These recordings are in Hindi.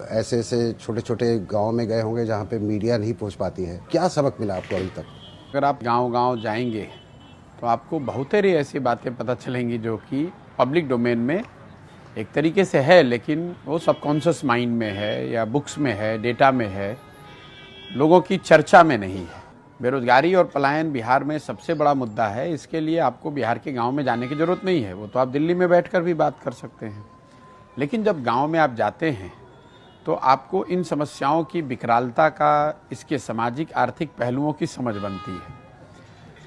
ऐसे ऐसे छोटे छोटे गांव में गए होंगे जहां पे मीडिया नहीं पहुंच पाती है, क्या सबक मिला आपको अभी तक? अगर आप गांव-गांव जाएंगे तो आपको बहुतेरी ऐसी बातें पता चलेंगी जो कि पब्लिक डोमेन में एक तरीके से है, लेकिन वो सबकॉन्शियस माइंड में है या बुक्स में है, डेटा में है, लोगों की चर्चा में नहीं है। बेरोजगारी और पलायन बिहार में सबसे बड़ा मुद्दा है। इसके लिए आपको बिहार के गांव में जाने की जरूरत नहीं है, वो तो आप दिल्ली में बैठकर भी बात कर सकते हैं। लेकिन जब गांव में आप जाते हैं तो आपको इन समस्याओं की विकरालता का, इसके सामाजिक आर्थिक पहलुओं की समझ बनती है।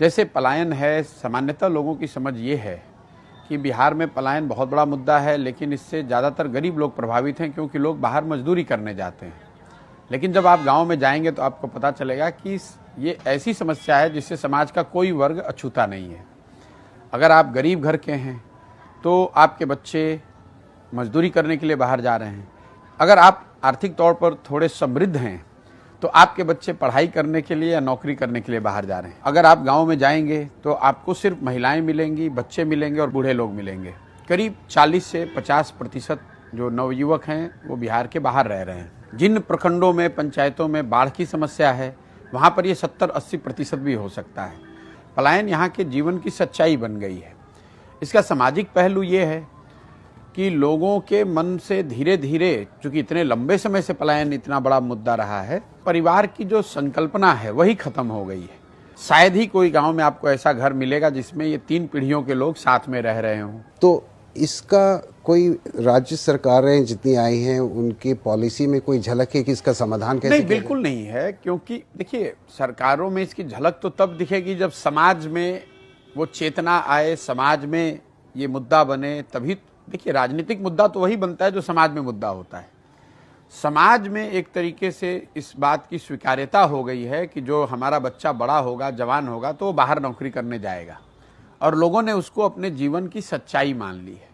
जैसे पलायन है, सामान्यतः लोगों की समझ ये है कि बिहार में पलायन बहुत बड़ा मुद्दा है, लेकिन इससे ज़्यादातर गरीब लोग प्रभावित हैं क्योंकि लोग बाहर मजदूरी करने जाते हैं। लेकिन जब आप गांव में जाएंगे तो आपको पता चलेगा कि ये ऐसी समस्या है जिससे समाज का कोई वर्ग अछूता नहीं है। अगर आप गरीब घर के हैं तो आपके बच्चे मजदूरी करने के लिए बाहर जा रहे हैं। अगर आप आर्थिक तौर पर थोड़े समृद्ध हैं तो आपके बच्चे पढ़ाई करने के लिए या नौकरी करने के लिए बाहर जा रहे हैं। अगर आप गांव में जाएंगे तो आपको सिर्फ महिलाएं मिलेंगी, बच्चे मिलेंगे और बूढ़े लोग मिलेंगे। करीब 40 से 50% जो नवयुवक हैं वो बिहार के बाहर रह रहे हैं। जिन प्रखंडों में, पंचायतों में बाढ़ की समस्या है, वहाँ पर ये 70-80% भी हो सकता है। पलायन यहाँ के जीवन की सच्चाई बन गई है। इसका सामाजिक पहलू ये है कि लोगों के मन से धीरे धीरे, चूंकि इतने लंबे समय से पलायन इतना बड़ा मुद्दा रहा है, परिवार की जो संकल्पना है वही खत्म हो गई है। शायद ही कोई गांव में आपको ऐसा घर मिलेगा जिसमें ये 3 पीढ़ियों के लोग साथ में रह रहे हों। तो इसका कोई राज्य सरकारें जितनी आई हैं उनकी पॉलिसी में कोई झलक है कि इसका समाधान कैसे? नहीं, बिल्कुल नहीं है, क्योंकि देखिए सरकारों में इसकी झलक तो तब दिखेगी जब समाज में वो चेतना आए, समाज में ये मुद्दा बने, तभी। देखिए राजनीतिक मुद्दा तो वही बनता है जो समाज में मुद्दा होता है। समाज में एक तरीके से इस बात की स्वीकार्यता हो गई है कि जो हमारा बच्चा बड़ा होगा, जवान होगा तो वो बाहर नौकरी करने जाएगा, और लोगों ने उसको अपने जीवन की सच्चाई मान ली है।